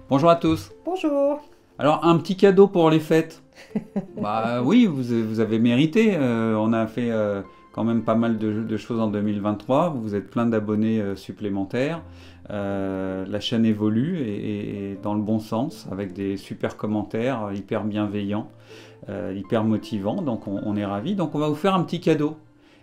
Bonjour à tous. Bonjour. Alors, un petit cadeau pour les fêtes. Bah oui, vous avez mérité. On a fait quand même pas mal de choses en 2023. Vous êtes plein d'abonnés supplémentaires. La chaîne évolue et dans le bon sens, avec des super commentaires hyper bienveillants, hyper motivants. Donc on est ravis. Donc on va vous faire un petit cadeau.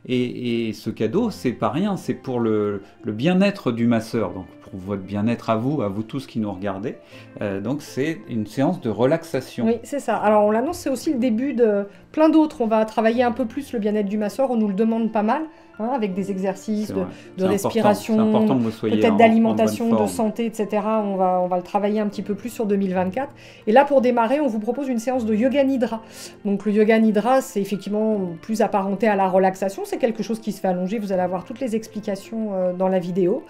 Et ce cadeau, c'est pas rien, c'est pour le bien-être du masseur, donc pour votre bien-être à vous tous qui nous regardez. Donc c'est une séance de relaxation. Oui, c'est ça. Alors on l'annonce, c'est aussi le début de plein d'autres. On va travailler un peu plus le bien-être du masseur, on nous le demande pas mal, hein, avec des C'est exercices vrai, de c'est important respiration, que vous soyez peut-être en bonne d'alimentation, de forme. santé, etc. On va le travailler un petit peu plus sur 2024. Et là, pour démarrer, on vous propose une séance de yoga nidra. Donc le yoga nidra, c'est effectivement plus apparenté à la relaxation. C'est quelque chose qui se fait allonger. Vous allez avoir toutes les explications dans la vidéo.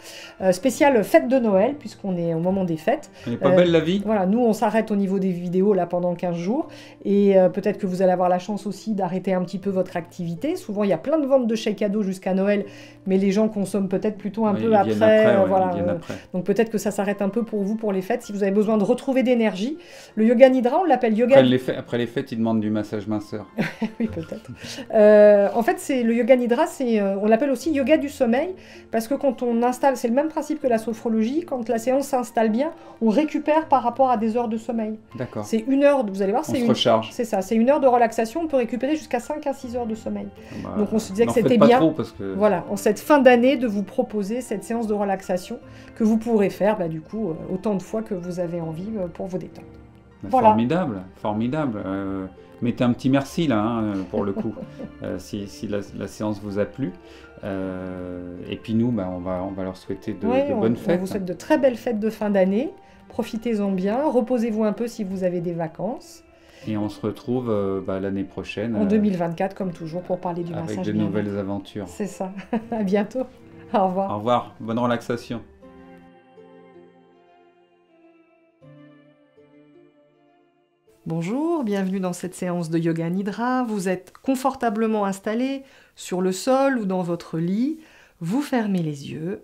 Spéciale fête de Noël, puisqu'on est au moment des fêtes. Elle est pas belle la vie? Voilà, nous on s'arrête au niveau des vidéos là pendant 15 jours et peut-être que vous allez avoir la chance aussi d'arrêter un petit peu votre activité. Souvent il y a plein de ventes de chèques cadeaux jusqu'à Noël, mais les gens consomment peut-être plutôt un Oui, peu ils viennent après. après, ouais, ils Voilà, viennent après. donc peut-être que ça s'arrête un peu pour vous pour les fêtes. Si vous avez besoin de retrouver d'énergie, le yoga nidra, on l'appelle yoga. Après les fêtes, ils demandent du massage minceur. Oui, peut-être. En fait, c'est le yoga nidra, on l'appelle aussi yoga du sommeil, parce que quand on installe, c'est le même principe que la sophrologie, quand la séance s'installe bien, on récupère par rapport à des heures de sommeil. D'accord. C'est une heure, vous allez voir, On se recharge. c'est ça, c'est une heure de relaxation, on peut récupérer jusqu'à 5 à 6 heures de sommeil. Bah, Donc on se disait que n'en c'était faites pas bien, trop parce que voilà, en cette fin d'année, de vous proposer cette séance de relaxation que vous pourrez faire, du coup, autant de fois que vous avez envie pour vous détendre. Voilà. formidable, formidable. Mettez un petit merci là, hein, pour le coup, si la séance vous a plu. Et puis nous, bah, on va leur souhaiter de bonnes On fêtes. vous souhaite de très belles fêtes de fin d'année. Profitez-en bien, reposez-vous un peu si vous avez des vacances. Et on se retrouve l'année prochaine En 2024, comme toujours, pour parler du avec massage de bien-être. nouvelles aventures. C'est ça. À bientôt. Au revoir. Au revoir, bonne relaxation. Bonjour, bienvenue dans cette séance de yoga nidra. Vous êtes confortablement installé sur le sol ou dans votre lit. Vous fermez les yeux.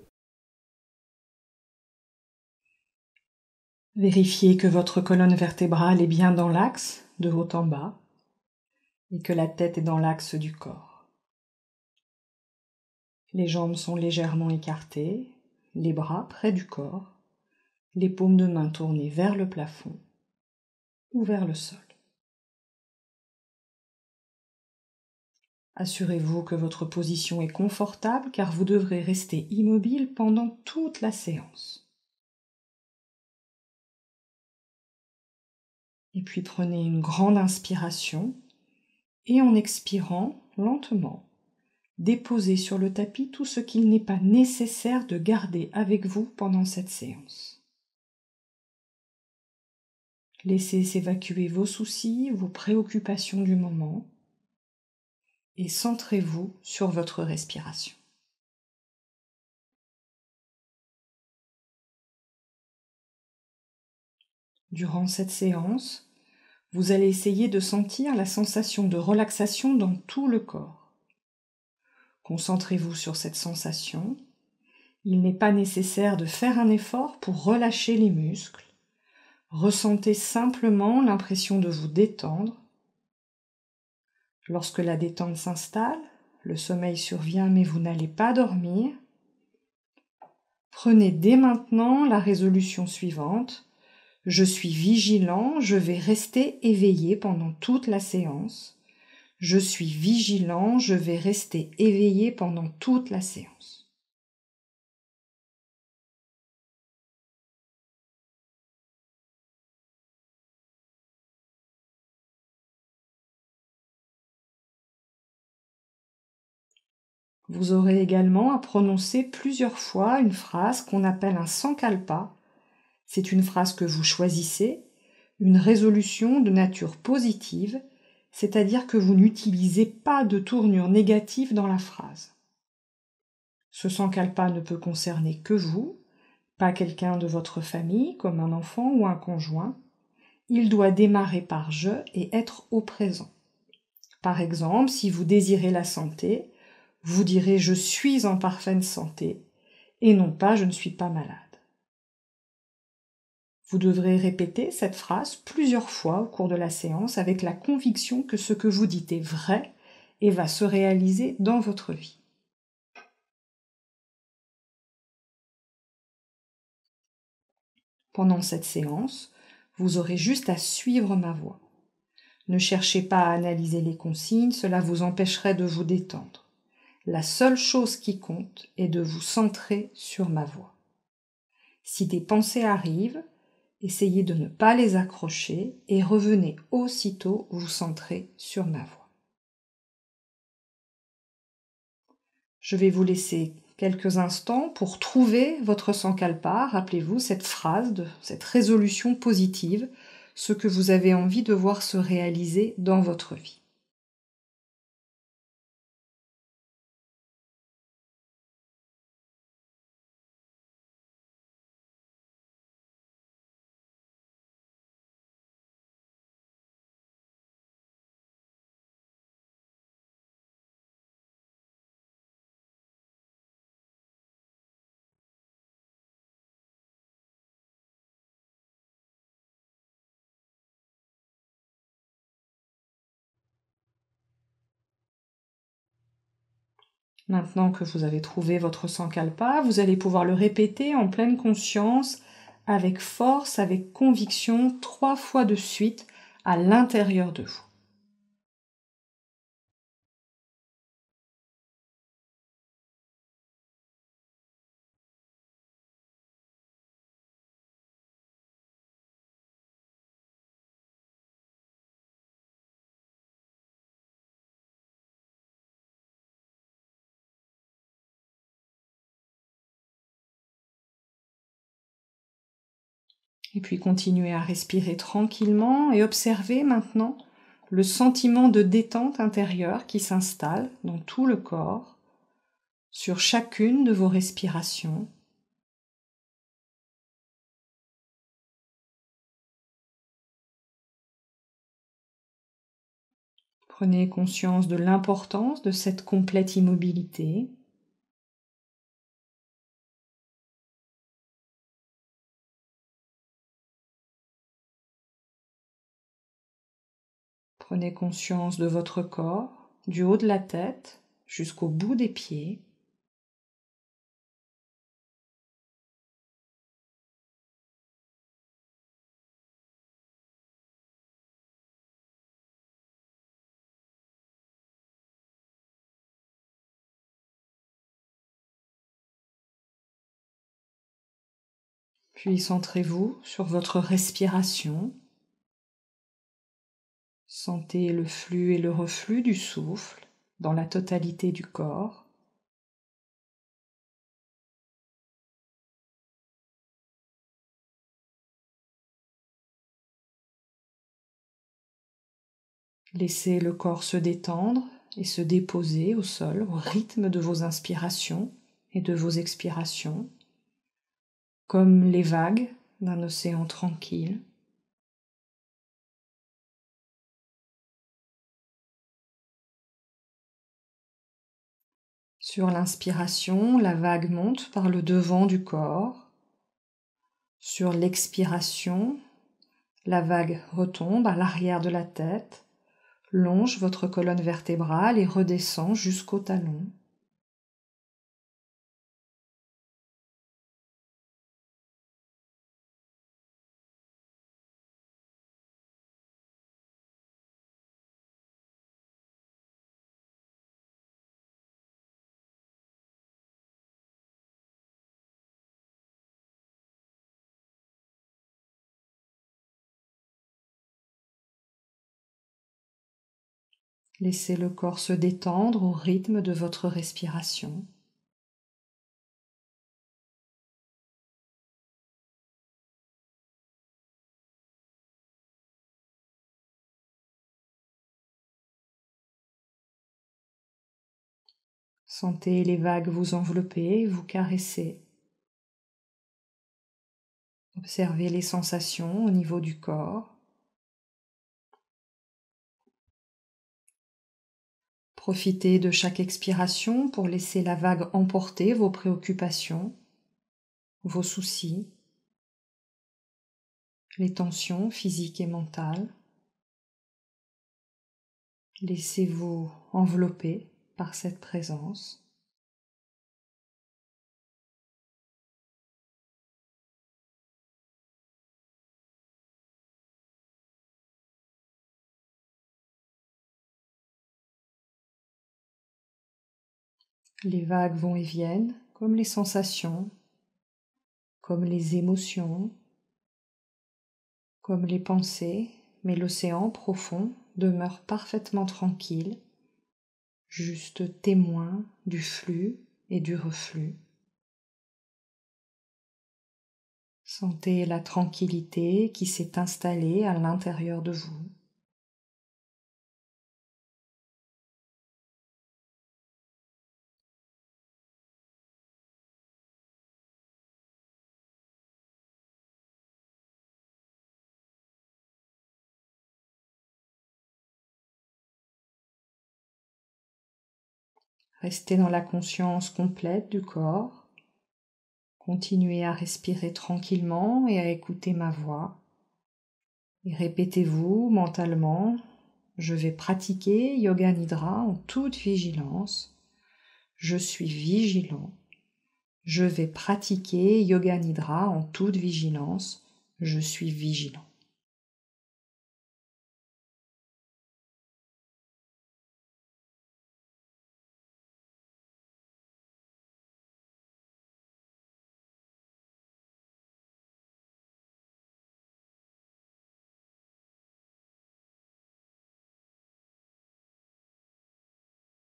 Vérifiez que votre colonne vertébrale est bien dans l'axe, de haut en bas, et que la tête est dans l'axe du corps. Les jambes sont légèrement écartées, les bras près du corps, les paumes de main tournées vers le plafond ou vers le sol. Assurez-vous que votre position est confortable car vous devrez rester immobile pendant toute la séance. Et puis prenez une grande inspiration et en expirant lentement, déposez sur le tapis tout ce qu'il n'est pas nécessaire de garder avec vous pendant cette séance. Laissez s'évacuer vos soucis, vos préoccupations du moment et centrez-vous sur votre respiration. Durant cette séance, vous allez essayer de sentir la sensation de relaxation dans tout le corps. Concentrez-vous sur cette sensation. Il n'est pas nécessaire de faire un effort pour relâcher les muscles. Ressentez simplement l'impression de vous détendre. Lorsque la détente s'installe, le sommeil survient mais vous n'allez pas dormir. Prenez dès maintenant la résolution suivante. Je suis vigilant, je vais rester éveillé pendant toute la séance. Je suis vigilant, je vais rester éveillé pendant toute la séance. Vous aurez également à prononcer plusieurs fois une phrase qu'on appelle un sankalpa. C'est une phrase que vous choisissez, une résolution de nature positive, c'est-à-dire que vous n'utilisez pas de tournure négative dans la phrase. Ce sankalpa ne peut concerner que vous, pas quelqu'un de votre famille, comme un enfant ou un conjoint. Il doit démarrer par « je » et être au présent. Par exemple, si vous désirez la santé, vous direz « je suis en parfaite santé » et non pas « je ne suis pas malade ». Vous devrez répéter cette phrase plusieurs fois au cours de la séance avec la conviction que ce que vous dites est vrai et va se réaliser dans votre vie. Pendant cette séance, vous aurez juste à suivre ma voix. Ne cherchez pas à analyser les consignes, cela vous empêcherait de vous détendre. La seule chose qui compte est de vous centrer sur ma voix. Si des pensées arrivent, essayez de ne pas les accrocher et revenez aussitôt vous centrer sur ma voix. Je vais vous laisser quelques instants pour trouver votre sankalpa. Rappelez-vous cette phrase, cette résolution positive, ce que vous avez envie de voir se réaliser dans votre vie. Maintenant que vous avez trouvé votre sankalpa, vous allez pouvoir le répéter en pleine conscience, avec force, avec conviction, 3 fois de suite à l'intérieur de vous. Et puis continuez à respirer tranquillement et observez maintenant le sentiment de détente intérieure qui s'installe dans tout le corps, sur chacune de vos respirations. Prenez conscience de l'importance de cette complète immobilité. Prenez conscience de votre corps, du haut de la tête jusqu'au bout des pieds. Puis centrez-vous sur votre respiration. Sentez le flux et le reflux du souffle dans la totalité du corps. Laissez le corps se détendre et se déposer au sol au rythme de vos inspirations et de vos expirations, comme les vagues d'un océan tranquille. Sur l'inspiration, la vague monte par le devant du corps. Sur l'expiration, la vague retombe à l'arrière de la tête, longe votre colonne vertébrale et redescend jusqu'au talon. Laissez le corps se détendre au rythme de votre respiration. Sentez les vagues vous envelopper, vous caresser. Observez les sensations au niveau du corps. Profitez de chaque expiration pour laisser la vague emporter vos préoccupations, vos soucis. les tensions physiques et mentales. Laissez-vous envelopper par cette présence. Les vagues vont et viennent, comme les sensations, comme les émotions, comme les pensées, mais l'océan profond demeure parfaitement tranquille, juste témoin du flux et du reflux. Sentez la tranquillité qui s'est installée à l'intérieur de vous. Restez dans la conscience complète du corps. Continuez à respirer tranquillement et à écouter ma voix. Et répétez-vous mentalement, je vais pratiquer Yoga Nidra en toute vigilance. Je suis vigilant. Je vais pratiquer Yoga Nidra en toute vigilance. Je suis vigilant.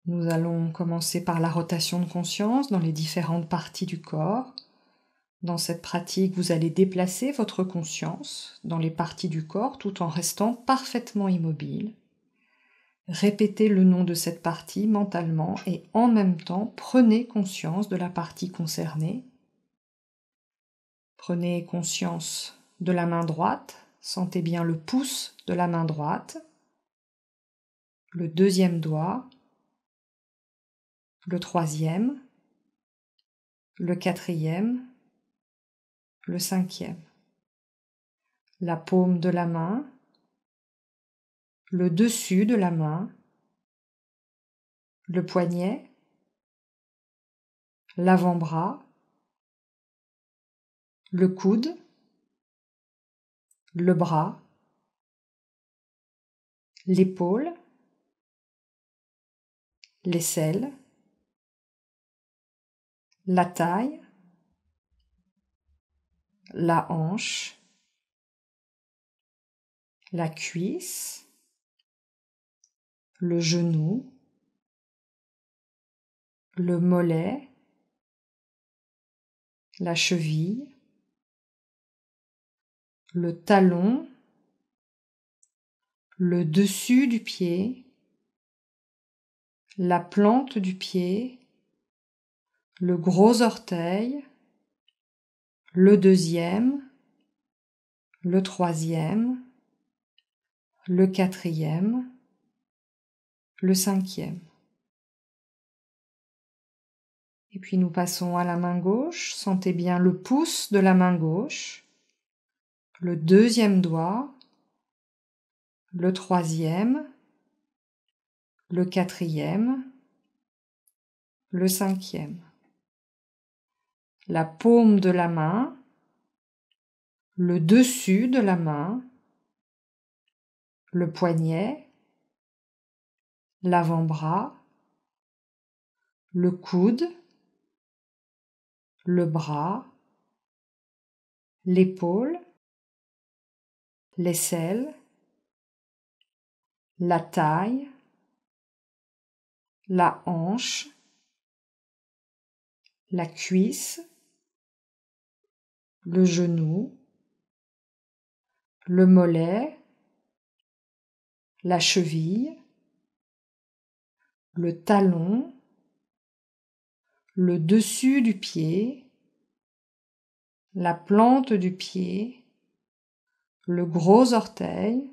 Nous allons commencer par la rotation de conscience dans les différentes parties du corps. Dans cette pratique, vous allez déplacer votre conscience dans les parties du corps tout en restant parfaitement immobile. Répétez le nom de cette partie mentalement et en même temps, prenez conscience de la partie concernée. Prenez conscience de la main droite, sentez bien le pouce de la main droite, le deuxième doigt, le troisième, le quatrième, le cinquième. La paume de la main, le dessus de la main, le poignet, l'avant-bras, le coude, le bras, l'épaule, l'aisselle, la taille, la hanche, la cuisse, le genou, le mollet, la cheville, le talon, le dessus du pied, la plante du pied, le gros orteil, le deuxième, le troisième, le quatrième, le cinquième. Et puis nous passons à la main gauche. Sentez bien le pouce de la main gauche, le deuxième doigt, le troisième, le quatrième, le cinquième. La paume de la main, le dessus de la main, le poignet, l'avant-bras, le coude, le bras, l'épaule, l'aisselle, la taille, la hanche, la cuisse, le genou, le mollet, la cheville, le talon, le dessus du pied, la plante du pied, le gros orteil,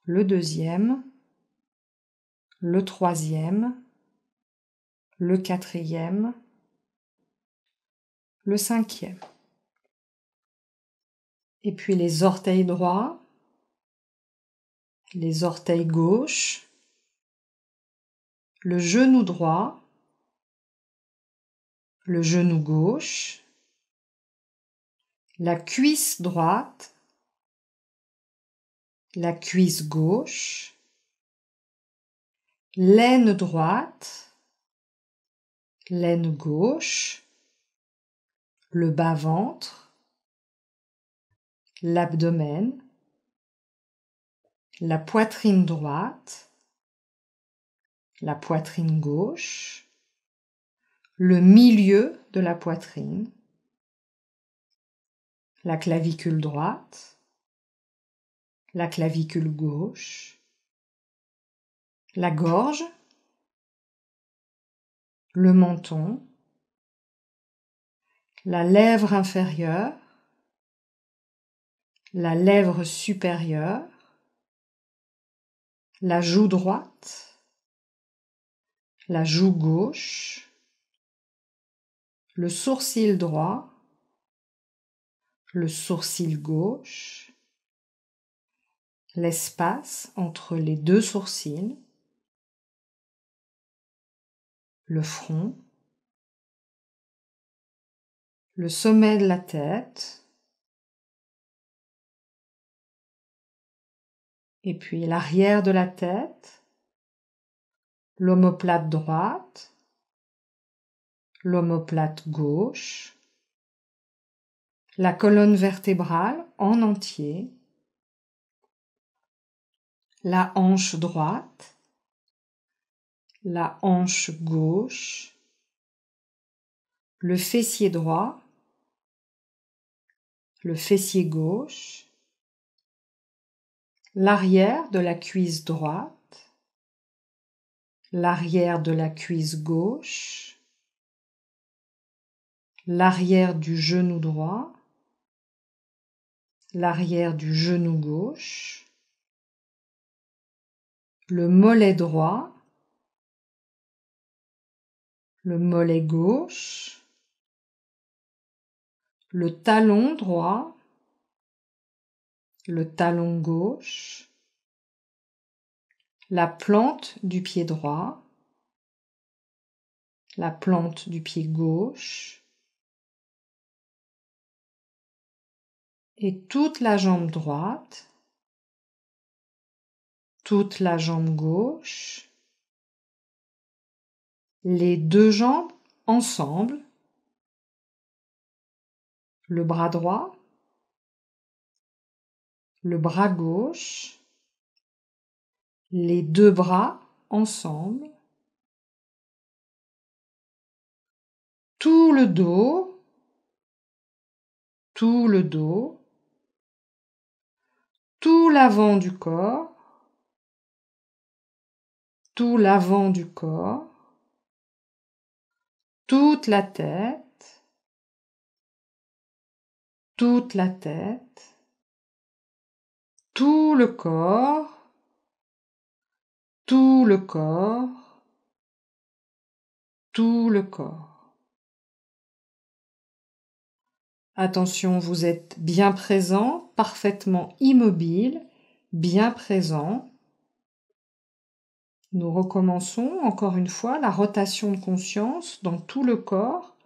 le deuxième, le troisième, le quatrième, le cinquième. Et puis les orteils droits, les orteils gauches, le genou droit, le genou gauche, la cuisse droite, la cuisse gauche, l'aine droite, l'aine gauche, le bas-ventre, l'abdomen, la poitrine droite, la poitrine gauche, le milieu de la poitrine, la clavicule droite, la clavicule gauche, la gorge, le menton, la lèvre inférieure, la lèvre supérieure, la joue droite, la joue gauche, le sourcil droit, le sourcil gauche, l'espace entre les deux sourcils, le front, le sommet de la tête, et puis l'arrière de la tête, l'omoplate droite, l'omoplate gauche, la colonne vertébrale en entier, la hanche droite, la hanche gauche, le fessier droit, le fessier gauche, l'arrière de la cuisse droite, l'arrière de la cuisse gauche, l'arrière du genou droit, l'arrière du genou gauche, le mollet droit, le mollet gauche, le talon droit, le talon gauche, la plante du pied droit, la plante du pied gauche et toute la jambe droite, toute la jambe gauche, les deux jambes ensemble, le bras droit, le bras gauche, les deux bras ensemble, tout le dos, tout le dos, tout l'avant du corps, tout l'avant du corps, toute la tête, toute la tête, tout le corps, tout le corps, tout le corps. Attention, vous êtes bien présent, parfaitement immobile, bien présent. Nous recommençons encore une fois la rotation de conscience dans tout le corps.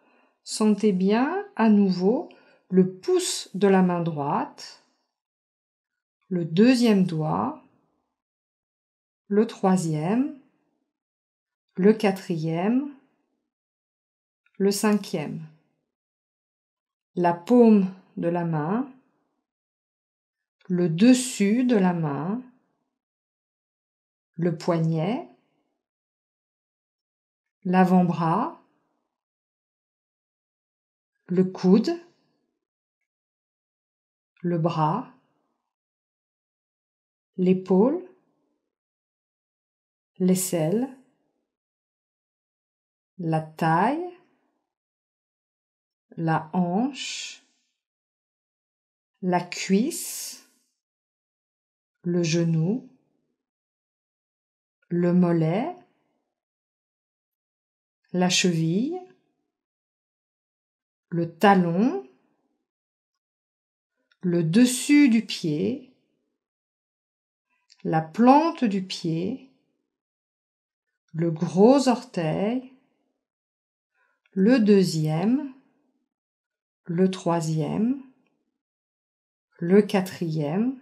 Sentez bien à nouveau le pouce de la main droite, le deuxième doigt, le troisième, le quatrième, le cinquième. La paume de la main, le dessus de la main, le poignet, l'avant-bras, le coude, le bras, l'épaule, l'aisselle, la taille, la hanche, la cuisse, le genou, le mollet, la cheville, le talon, le dessus du pied, la plante du pied, le gros orteil, le deuxième, le troisième, le quatrième,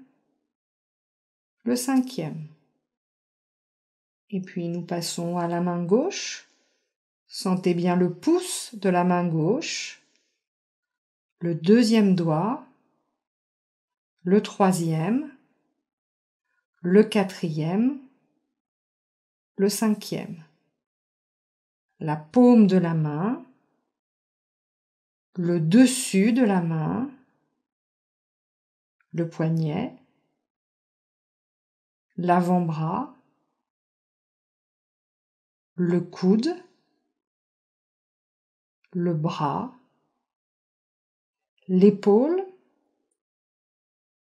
le cinquième. Et puis nous passons à la main gauche. Sentez bien le pouce de la main gauche, le deuxième doigt, le troisième, le quatrième, le cinquième. La paume de la main, le dessus de la main, le poignet, l'avant-bras, le coude, le bras, l'épaule,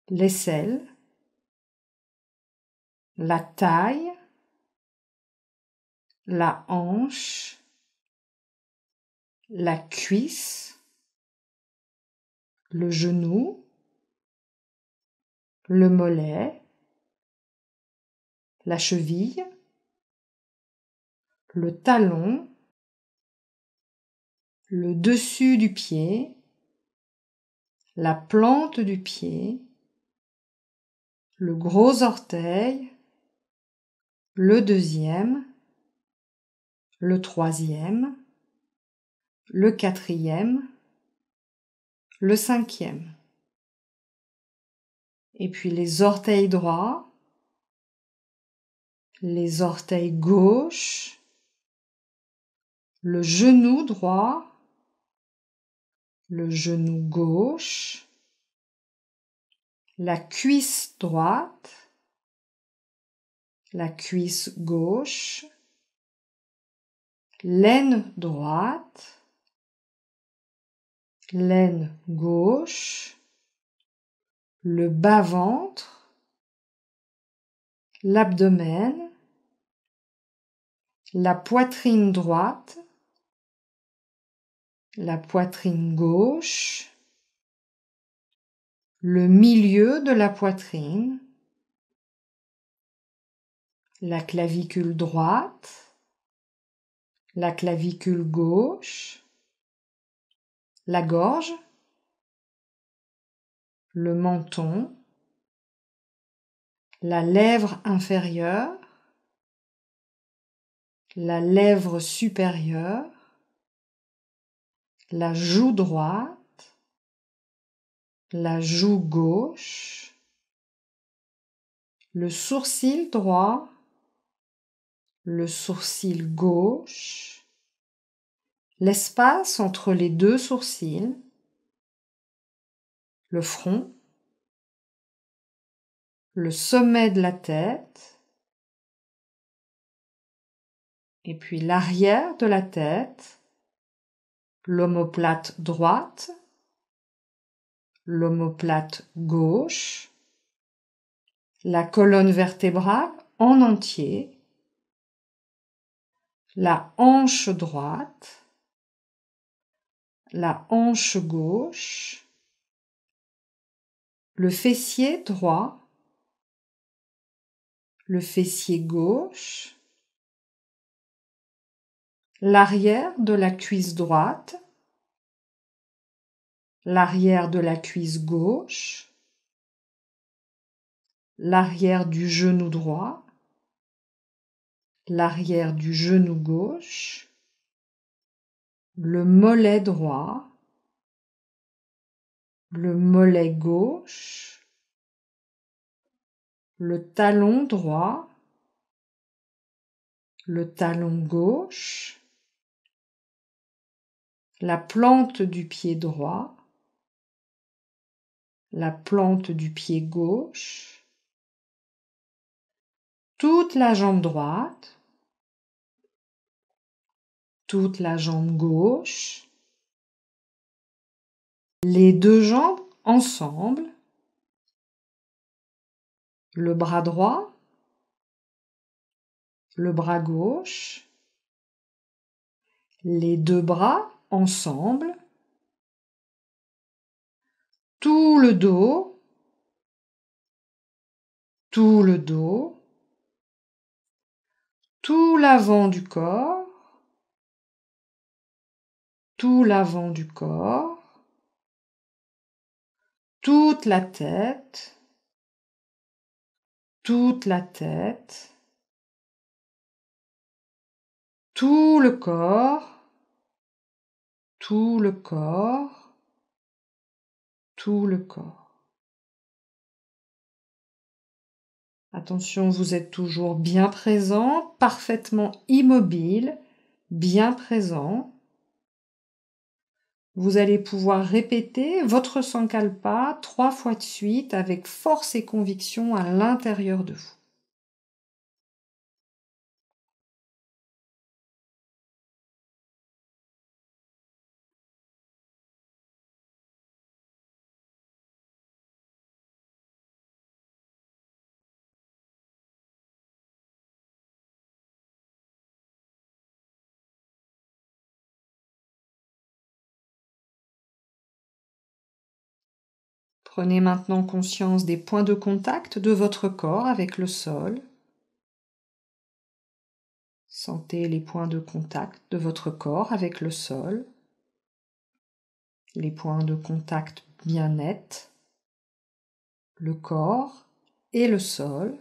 l'aisselle, la taille, la hanche, la cuisse, le genou, le mollet, la cheville, le talon, le dessus du pied, la plante du pied, le gros orteil, le deuxième, le troisième, le quatrième, le cinquième. Et puis les orteils droits, les orteils gauche, le genou droit, le genou gauche, la cuisse droite, la cuisse gauche, l'aine droite, l'aine gauche, le bas-ventre, l'abdomen, la poitrine droite, la poitrine gauche, le milieu de la poitrine, la clavicule droite, la clavicule gauche, la gorge, le menton, la lèvre inférieure, la lèvre supérieure, la joue droite, la joue gauche, le sourcil droit, le sourcil gauche, l'espace entre les deux sourcils, le front, le sommet de la tête, et puis l'arrière de la tête, l'omoplate droite, l'omoplate gauche, la colonne vertébrale en entier, la hanche droite, la hanche gauche, le fessier droit, le fessier gauche, l'arrière de la cuisse droite, l'arrière de la cuisse gauche, l'arrière du genou droit, l'arrière du genou gauche, le mollet droit, le mollet gauche, le talon droit, le talon gauche, la plante du pied droit, la plante du pied gauche, toute la jambe droite, toute la jambe gauche, les deux jambes ensemble, le bras droit, le bras gauche, les deux bras ensemble, tout le dos, tout le dos, tout l'avant du corps, tout l'avant du corps, toute la tête, toute la tête, tout le corps, tout le corps, tout le corps. Attention, vous êtes toujours bien présent, parfaitement immobile, bien présent. Vous allez pouvoir répéter votre Sankalpa 3 fois de suite avec force et conviction à l'intérieur de vous. Prenez maintenant conscience des points de contact de votre corps avec le sol. Sentez les points de contact de votre corps avec le sol. Les points de contact bien nets. Le corps et le sol.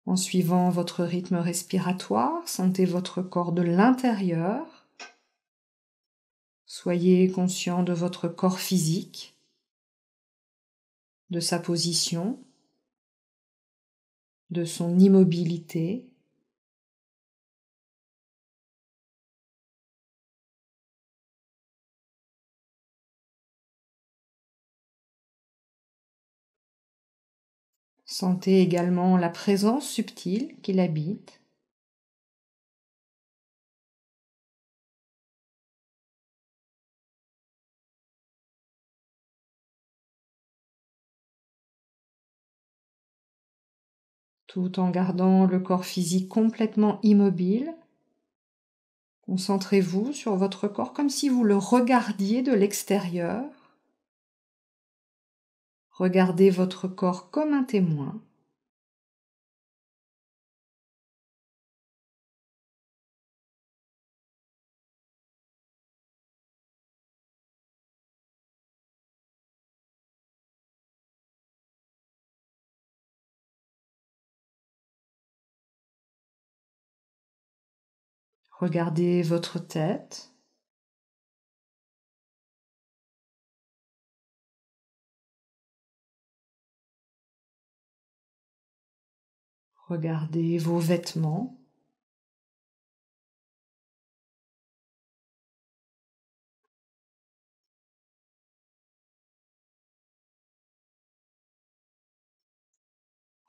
En suivant votre rythme respiratoire, sentez votre corps de l'intérieur. Soyez conscient de votre corps physique, de sa position, de son immobilité. Sentez également la présence subtile qui l'habite. Tout en gardant le corps physique complètement immobile, concentrez-vous sur votre corps comme si vous le regardiez de l'extérieur. Regardez votre corps comme un témoin. Regardez votre tête. Regardez vos vêtements.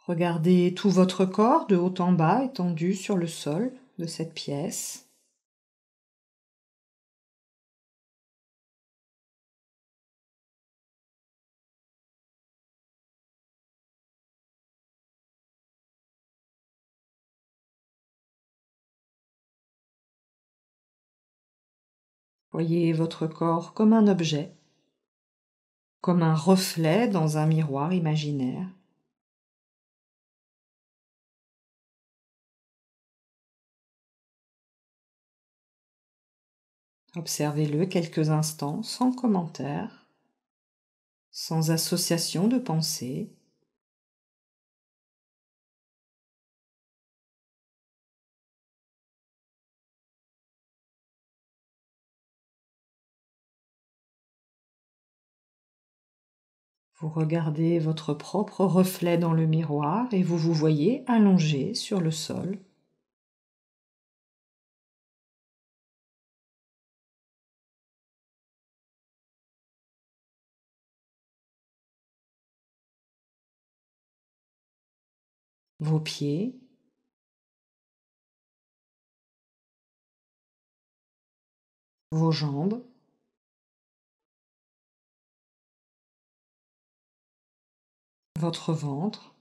Regardez tout votre corps de haut en bas étendu sur le sol de cette pièce. Voyez votre corps comme un objet, comme un reflet dans un miroir imaginaire. Observez-le quelques instants sans commentaire, sans association de pensée. Vous regardez votre propre reflet dans le miroir et vous vous voyez allongé sur le sol. Vos pieds, vos jambes, votre ventre,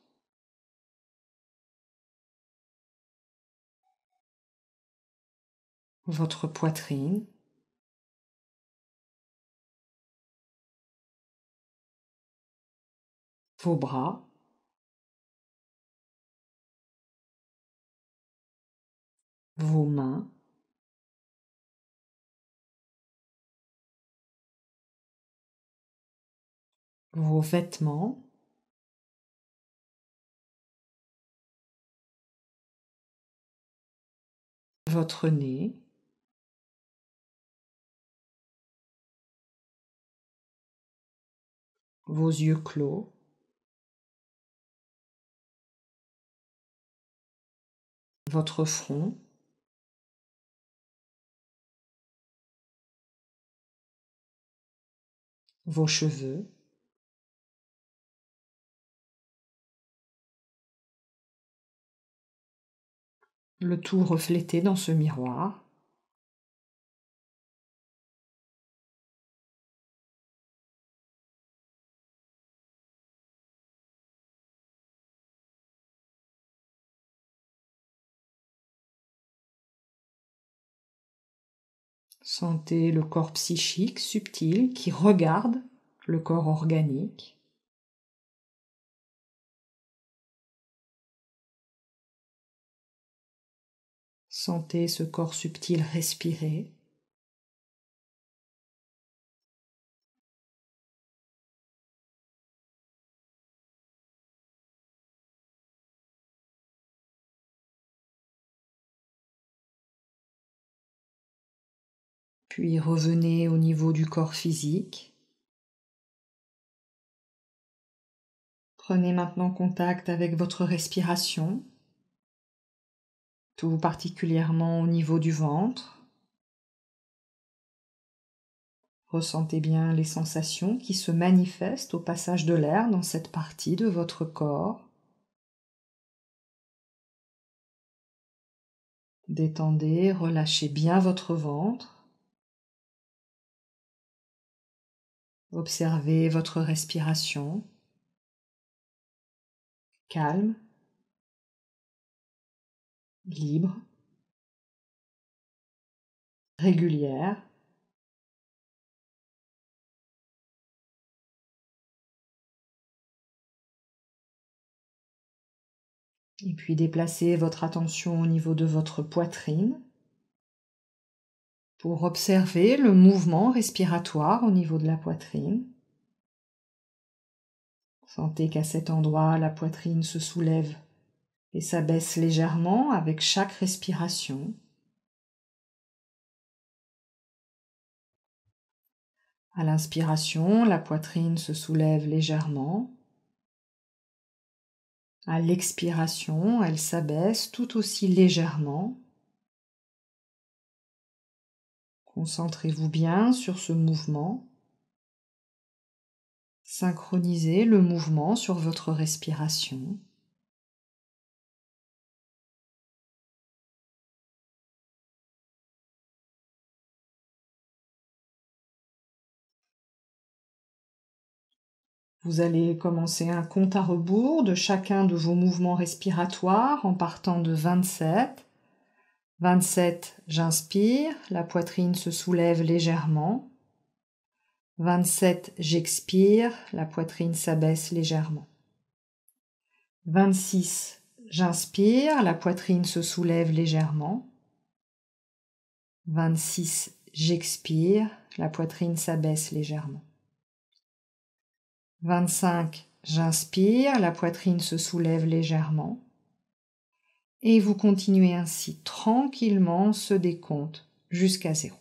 votre poitrine, vos bras, vos mains, vos vêtements, votre nez, vos yeux clos, votre front, vos cheveux, le tout reflété dans ce miroir. Sentez le corps psychique subtil qui regarde le corps organique. Sentez ce corps subtil respirer. Puis revenez au niveau du corps physique. Prenez maintenant contact avec votre respiration, tout particulièrement au niveau du ventre. Ressentez bien les sensations qui se manifestent au passage de l'air dans cette partie de votre corps. Détendez, relâchez bien votre ventre. Observez votre respiration. Calme, libre, régulière. Et puis déplacez votre attention au niveau de votre poitrine pour observer le mouvement respiratoire au niveau de la poitrine. Sentez qu'à cet endroit, la poitrine se soulève et s'abaisse légèrement avec chaque respiration. À l'inspiration, la poitrine se soulève légèrement. À l'expiration, elle s'abaisse tout aussi légèrement. Concentrez-vous bien sur ce mouvement. Synchronisez le mouvement sur votre respiration. Vous allez commencer un compte à rebours de chacun de vos mouvements respiratoires en partant de 27. 27, j'inspire, la poitrine se soulève légèrement. 27, j'expire, la poitrine s'abaisse légèrement. 26, j'inspire, la poitrine se soulève légèrement. 26, j'expire, la poitrine s'abaisse légèrement. 25, j'inspire, la poitrine se soulève légèrement. Et vous continuez ainsi tranquillement ce décompte jusqu'à 0.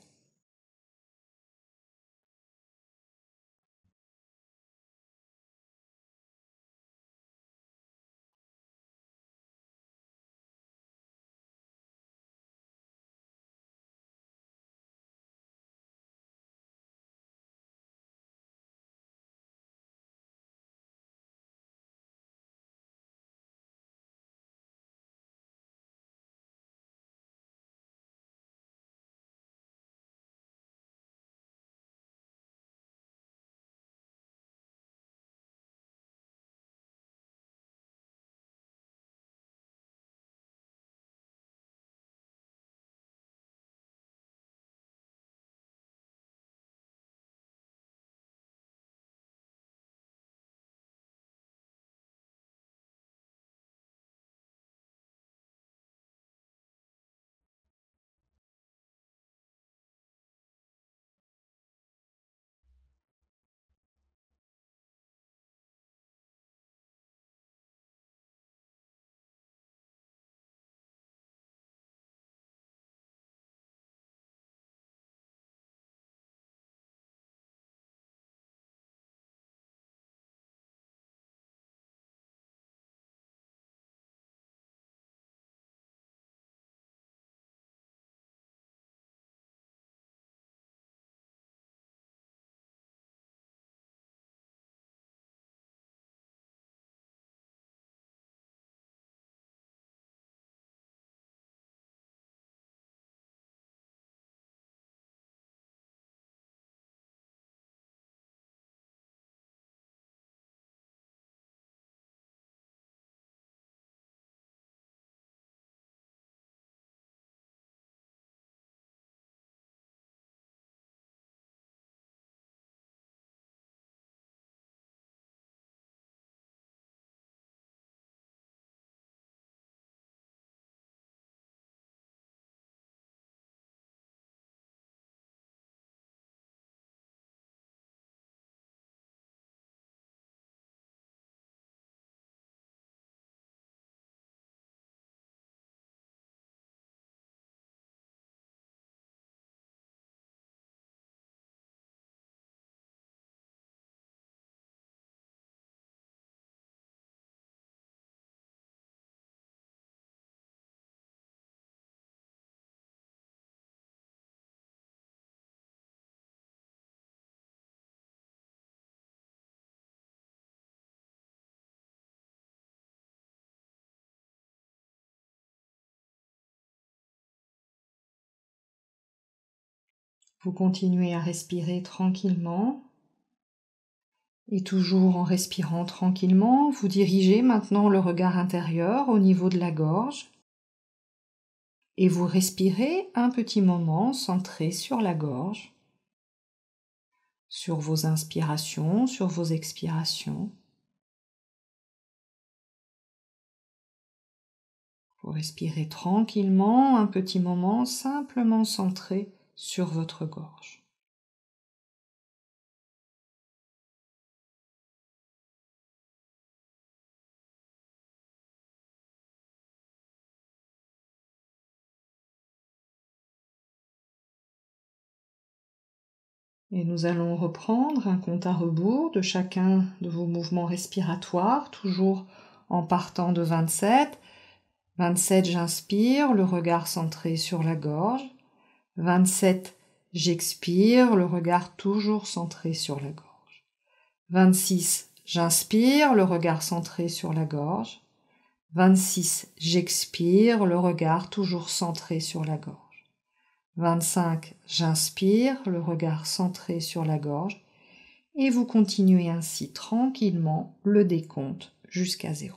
Vous continuez à respirer tranquillement. Et toujours en respirant tranquillement, vous dirigez maintenant le regard intérieur au niveau de la gorge. Et vous respirez un petit moment centré sur la gorge, sur vos inspirations, sur vos expirations. Vous respirez tranquillement un petit moment simplement centré sur votre gorge. Et nous allons reprendre un compte à rebours de chacun de vos mouvements respiratoires, toujours en partant de 27. 27, j'inspire, le regard centré sur la gorge. 27, j'expire, le regard toujours centré sur la gorge. 26, j'inspire, le regard centré sur la gorge. 26, j'expire, le regard toujours centré sur la gorge. 25, j'inspire, le regard centré sur la gorge. Et vous continuez ainsi tranquillement le décompte jusqu'à 0.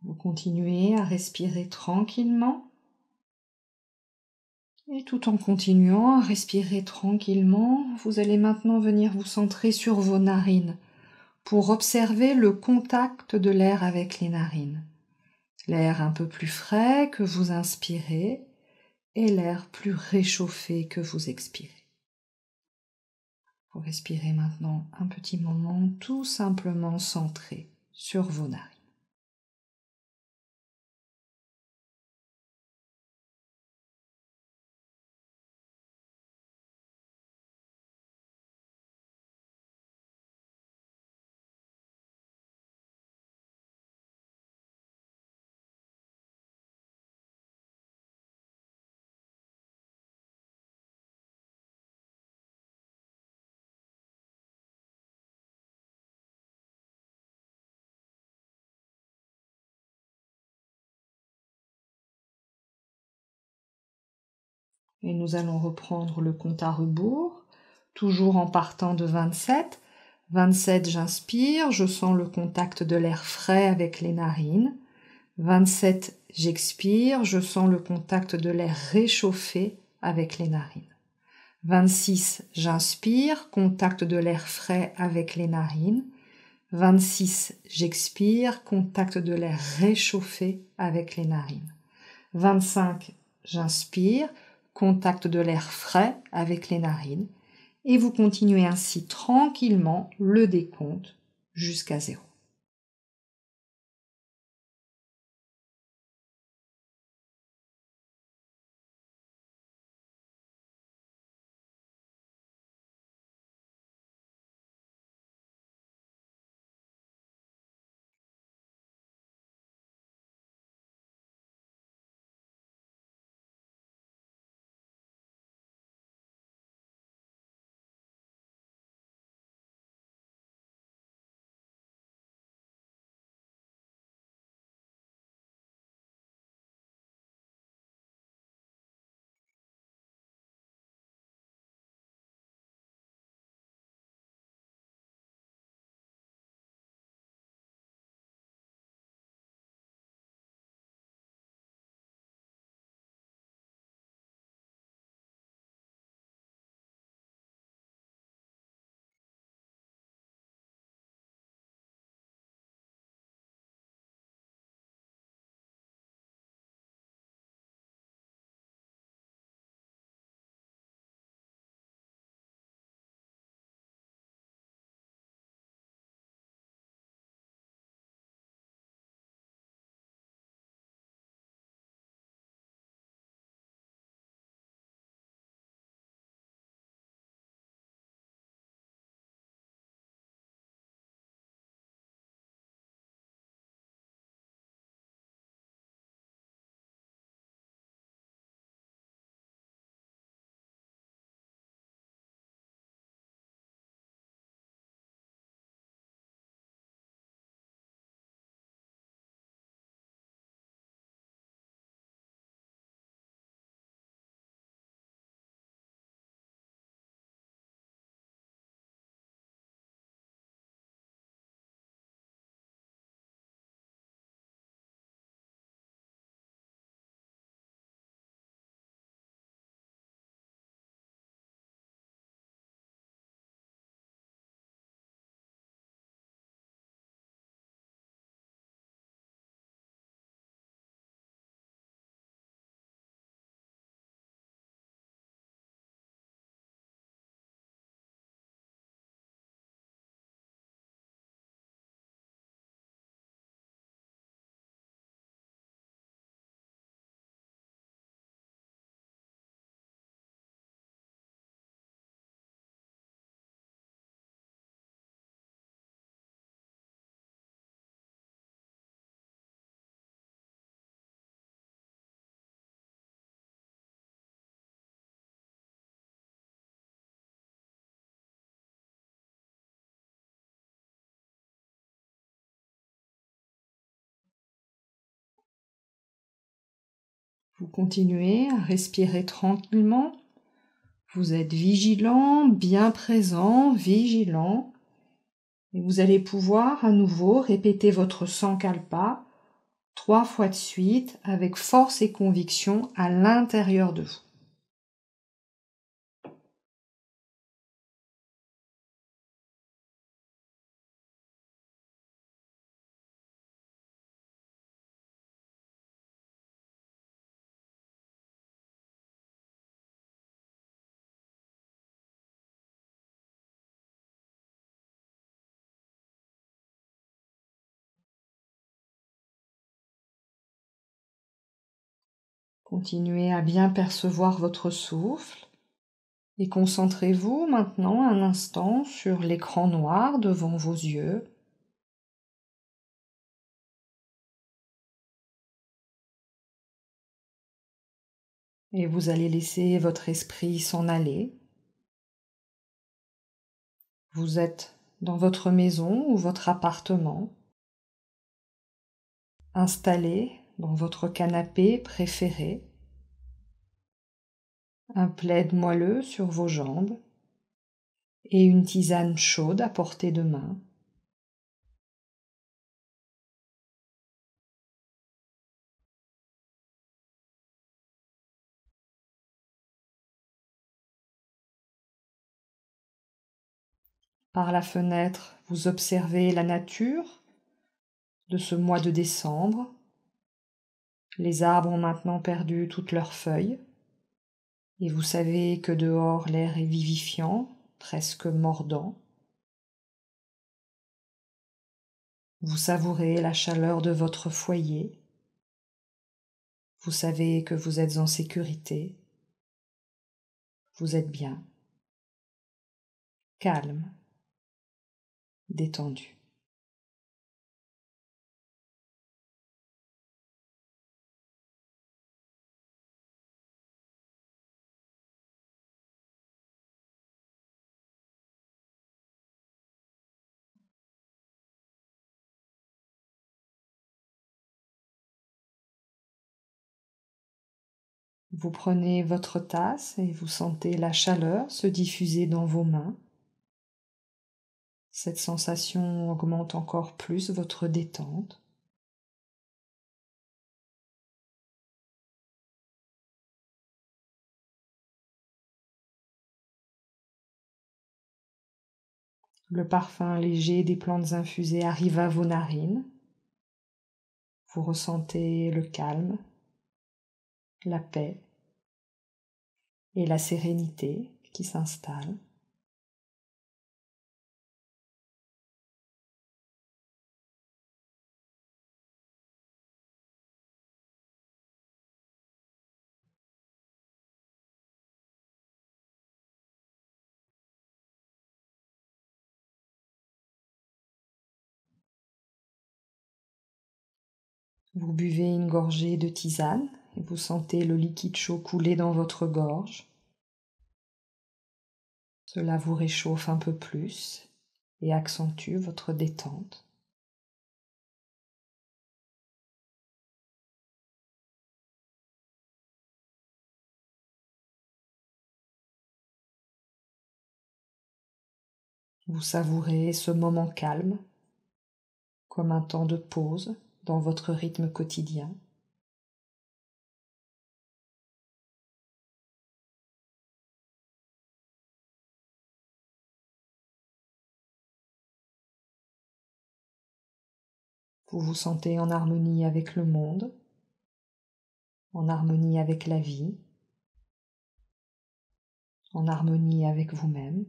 Vous continuez à respirer tranquillement. Et tout en continuant à respirer tranquillement, vous allez maintenant venir vous centrer sur vos narines pour observer le contact de l'air avec les narines. L'air un peu plus frais que vous inspirez et l'air plus réchauffé que vous expirez. Vous respirez maintenant un petit moment tout simplement centré sur vos narines. Et nous allons reprendre le compte à rebours, toujours en partant de 27. 27, j'inspire, je sens le contact de l'air frais avec les narines. 27, j'expire, je sens le contact de l'air réchauffé avec les narines. 26, j'inspire, contact de l'air frais avec les narines. 26, j'expire, contact de l'air réchauffé avec les narines. 25, j'inspire, contact de l'air frais avec les narines. Et vous continuez ainsi tranquillement le décompte jusqu'à 0. Vous continuez à respirer tranquillement. Vous êtes vigilant, bien présent, vigilant. Et vous allez pouvoir à nouveau répéter votre Sankalpa 3 fois de suite avec force et conviction à l'intérieur de vous. Continuez à bien percevoir votre souffle et concentrez-vous maintenant un instant sur l'écran noir devant vos yeux. Et vous allez laisser votre esprit s'en aller. Vous êtes dans votre maison ou votre appartement, installé dans votre canapé préféré, un plaid moelleux sur vos jambes et une tisane chaude à portée de main. Par la fenêtre, vous observez la nature de ce mois de décembre. Les arbres ont maintenant perdu toutes leurs feuilles et vous savez que dehors l'air est vivifiant, presque mordant. Vous savourez la chaleur de votre foyer. Vous savez que vous êtes en sécurité. Vous êtes bien, calme, détendu. Vous prenez votre tasse et vous sentez la chaleur se diffuser dans vos mains. Cette sensation augmente encore plus votre détente. Le parfum léger des plantes infusées arrive à vos narines. Vous ressentez le calme, la paix et la sérénité qui s'installent. Vous buvez une gorgée de tisane et vous sentez le liquide chaud couler dans votre gorge. Cela vous réchauffe un peu plus et accentue votre détente. Vous savourez ce moment calme comme un temps de pause dans votre rythme quotidien. Vous vous sentez en harmonie avec le monde, en harmonie avec la vie, en harmonie avec vous-même.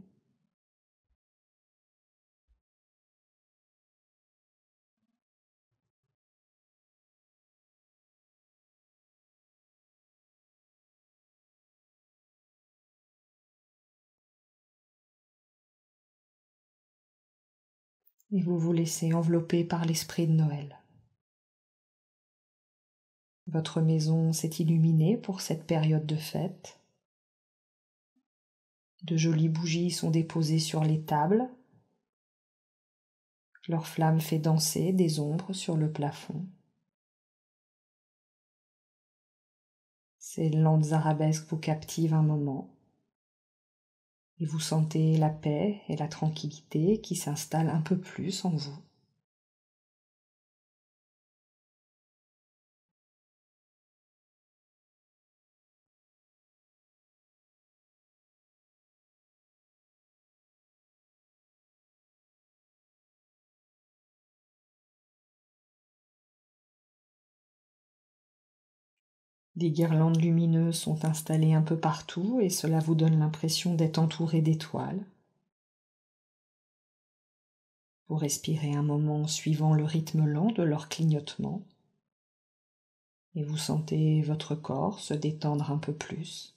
Et vous vous laissez envelopper par l'esprit de Noël. Votre maison s'est illuminée pour cette période de fête. De jolies bougies sont déposées sur les tables. Leur flamme fait danser des ombres sur le plafond. Ces lentes arabesques vous captivent un moment et vous sentez la paix et la tranquillité qui s'installent un peu plus en vous. Des guirlandes lumineuses sont installées un peu partout et cela vous donne l'impression d'être entouré d'étoiles. Vous respirez un moment suivant le rythme lent de leur clignotement et vous sentez votre corps se détendre un peu plus.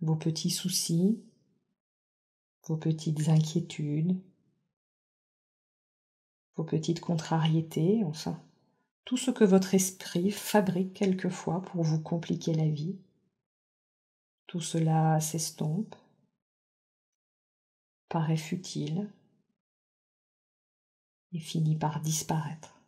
Vos petits soucis, vos petites inquiétudes, vos petites contrariétés, enfin, tout ce que votre esprit fabrique quelquefois pour vous compliquer la vie. Tout cela s'estompe, paraît futile et finit par disparaître.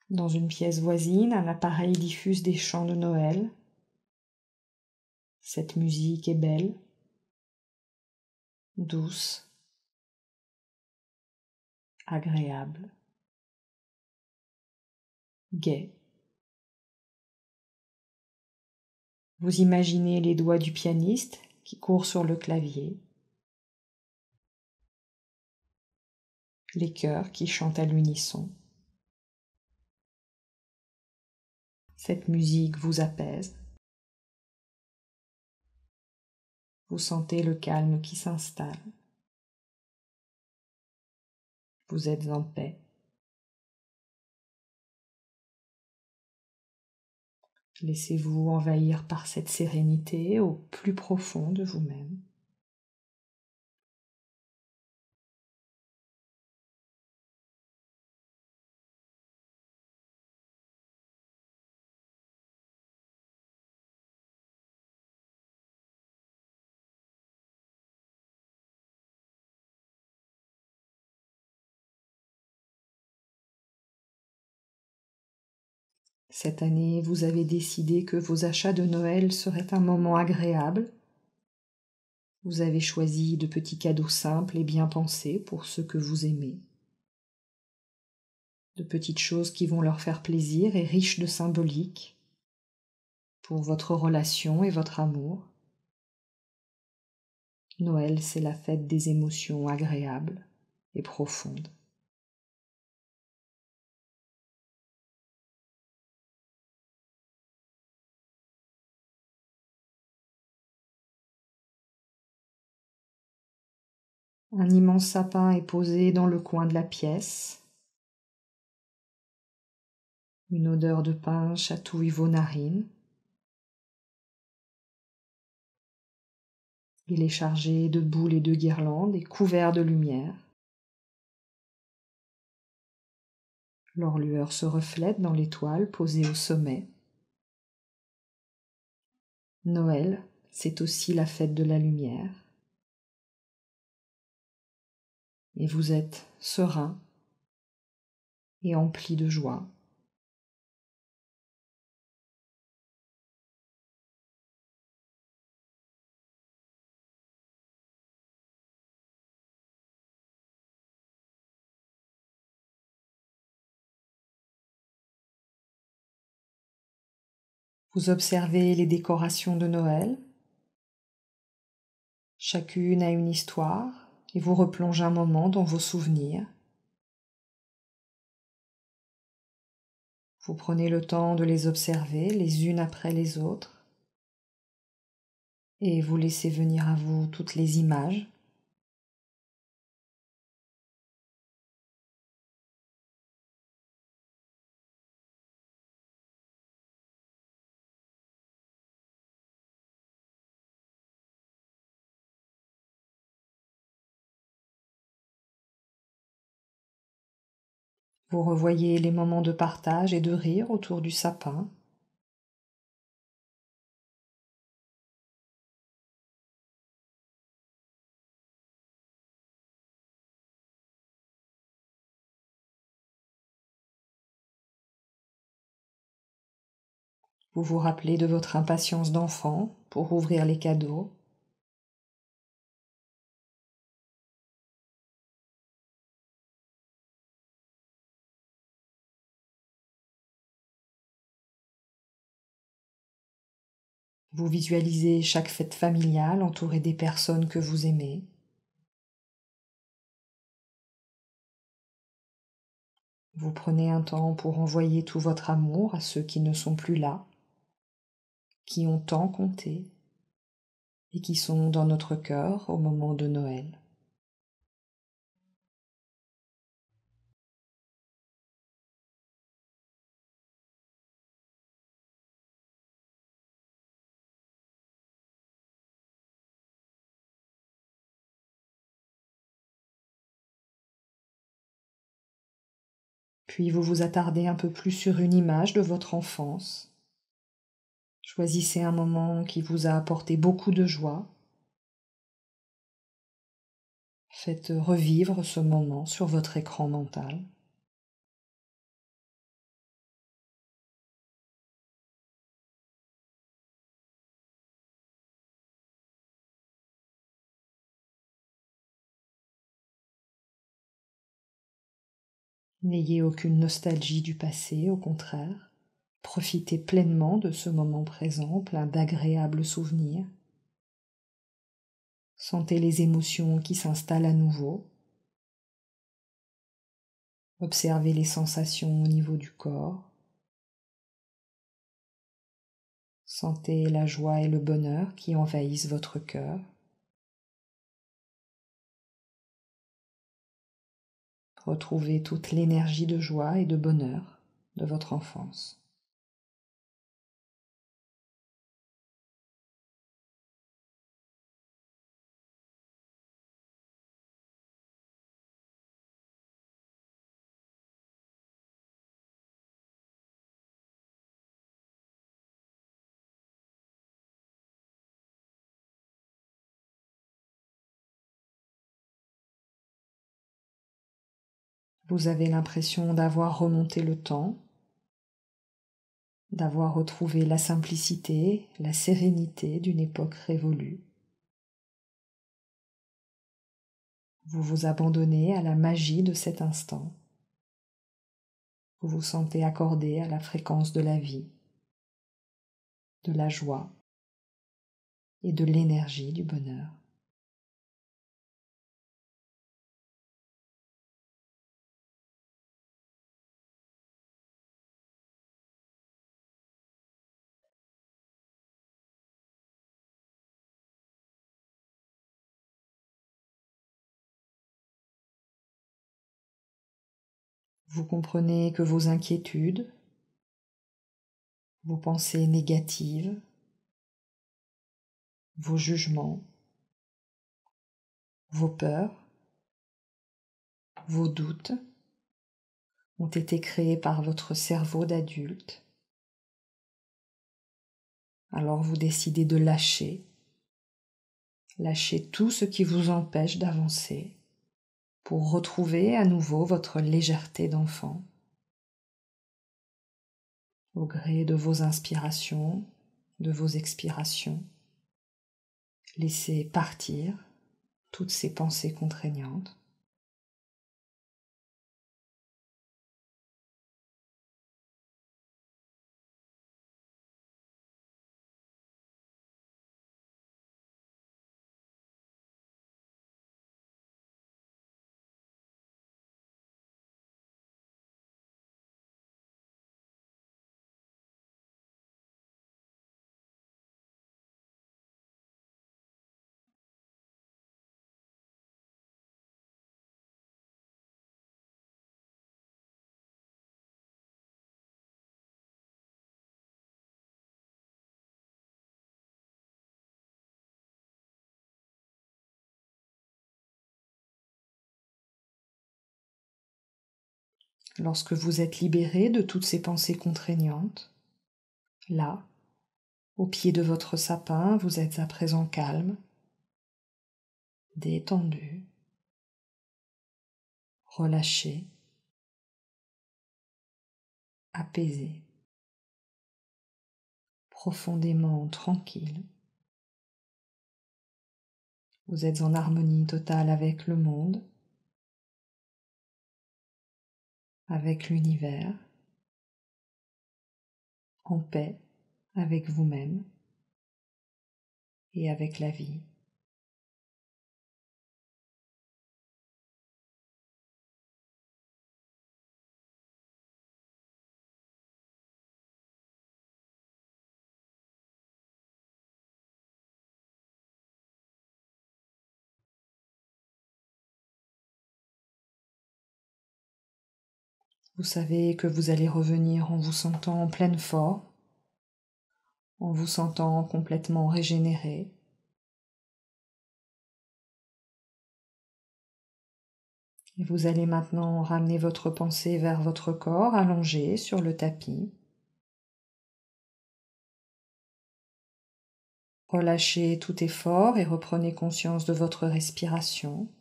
Dans une pièce voisine, un appareil diffuse des chants de Noël. Cette musique est belle, douce, agréable, gaie. Vous imaginez les doigts du pianiste qui courent sur le clavier, les chœurs qui chantent à l'unisson. Cette musique vous apaise. Vous sentez le calme qui s'installe. Vous êtes en paix. Laissez-vous envahir par cette sérénité au plus profond de vous-même. Cette année, vous avez décidé que vos achats de Noël seraient un moment agréable. Vous avez choisi de petits cadeaux simples et bien pensés pour ceux que vous aimez. De petites choses qui vont leur faire plaisir et riches de symbolique pour votre relation et votre amour. Noël, c'est la fête des émotions agréables et profondes. Un immense sapin est posé dans le coin de la pièce. Une odeur de pin chatouille vos narines. Il est chargé de boules et de guirlandes et couvert de lumière. Leur lueur se reflète dans l'étoile posée au sommet. Noël, c'est aussi la fête de la lumière. Et vous êtes serein et empli de joie. Vous observez les décorations de Noël. Chacune a une histoire et vous replonge un moment dans vos souvenirs. Vous prenez le temps de les observer les unes après les autres et vous laissez venir à vous toutes les images. Vous revoyez les moments de partage et de rire autour du sapin. Vous vous rappelez de votre impatience d'enfant pour ouvrir les cadeaux. Vous visualisez chaque fête familiale entourée des personnes que vous aimez. Vous prenez un temps pour envoyer tout votre amour à ceux qui ne sont plus là, qui ont tant compté et qui sont dans notre cœur au moment de Noël. Puis vous vous attardez un peu plus sur une image de votre enfance. Choisissez un moment qui vous a apporté beaucoup de joie. Faites revivre ce moment sur votre écran mental. N'ayez aucune nostalgie du passé, au contraire. Profitez pleinement de ce moment présent, plein d'agréables souvenirs. Sentez les émotions qui s'installent à nouveau. Observez les sensations au niveau du corps. Sentez la joie et le bonheur qui envahissent votre cœur. Retrouvez toute l'énergie de joie et de bonheur de votre enfance. Vous avez l'impression d'avoir remonté le temps, d'avoir retrouvé la simplicité, la sérénité d'une époque révolue. Vous vous abandonnez à la magie de cet instant. Vous vous sentez accordé à la fréquence de la vie, de la joie et de l'énergie du bonheur. Vous comprenez que vos inquiétudes, vos pensées négatives, vos jugements, vos peurs, vos doutes ont été créés par votre cerveau d'adulte. Alors vous décidez de lâcher tout ce qui vous empêche d'avancer pour retrouver à nouveau votre légèreté d'enfant. Au gré de vos inspirations, de vos expirations, laissez partir toutes ces pensées contraignantes. Lorsque vous êtes libéré de toutes ces pensées contraignantes, là, au pied de votre sapin, vous êtes à présent calme, détendu, relâché, apaisé, profondément tranquille. Vous êtes en harmonie totale avec le monde, avec l'univers, en paix avec vous-même et avec la vie. Vous savez que vous allez revenir en vous sentant en pleine forme, en vous sentant complètement régénéré. Et vous allez maintenant ramener votre pensée vers votre corps allongé sur le tapis. Relâchez tout effort et reprenez conscience de votre respiration.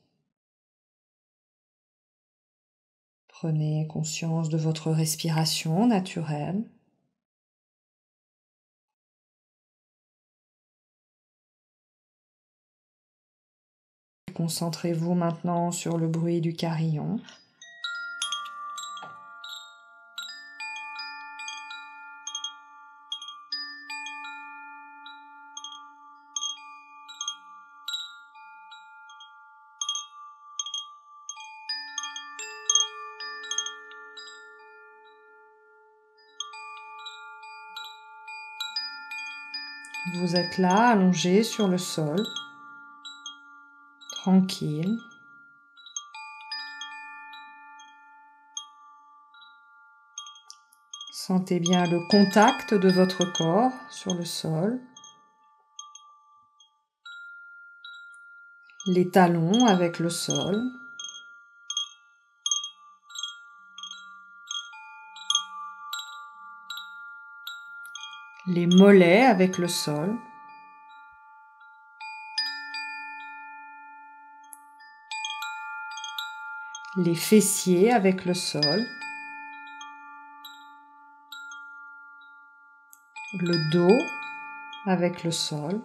Prenez conscience de votre respiration naturelle. Concentrez-vous maintenant sur le bruit du carillon. Vous êtes là, allongé sur le sol, tranquille. Sentez bien le contact de votre corps sur le sol, les talons avec le sol. Les mollets avec le sol. Les fessiers avec le sol. Le dos avec le sol.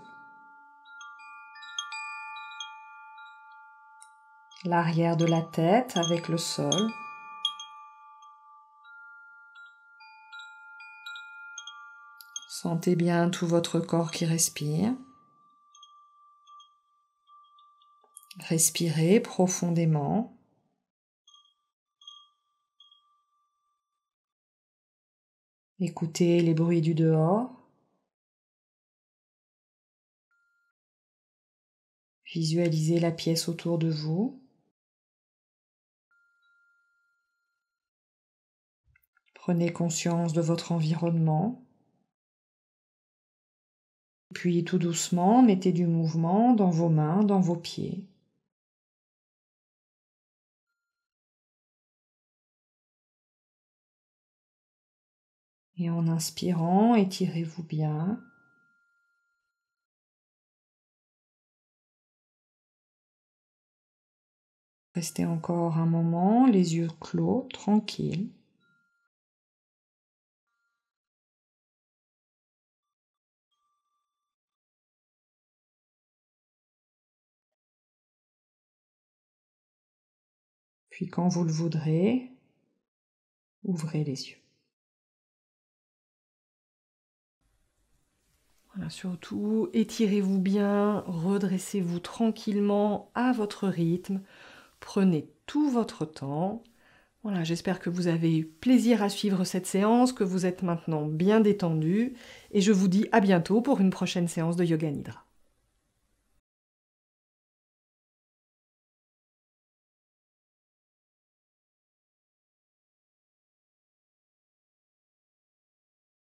L'arrière de la tête avec le sol. Sentez bien tout votre corps qui respire. Respirez profondément. Écoutez les bruits du dehors. Visualisez la pièce autour de vous. Prenez conscience de votre environnement. Puis tout doucement, mettez du mouvement dans vos mains, dans vos pieds. Et en inspirant, étirez-vous bien. Restez encore un moment, les yeux clos, tranquilles. Puis quand vous le voudrez, ouvrez les yeux. Voilà, surtout, étirez-vous bien, redressez-vous tranquillement à votre rythme. Prenez tout votre temps. Voilà, j'espère que vous avez eu plaisir à suivre cette séance, que vous êtes maintenant bien détendu. Et je vous dis à bientôt pour une prochaine séance de Yoga Nidra.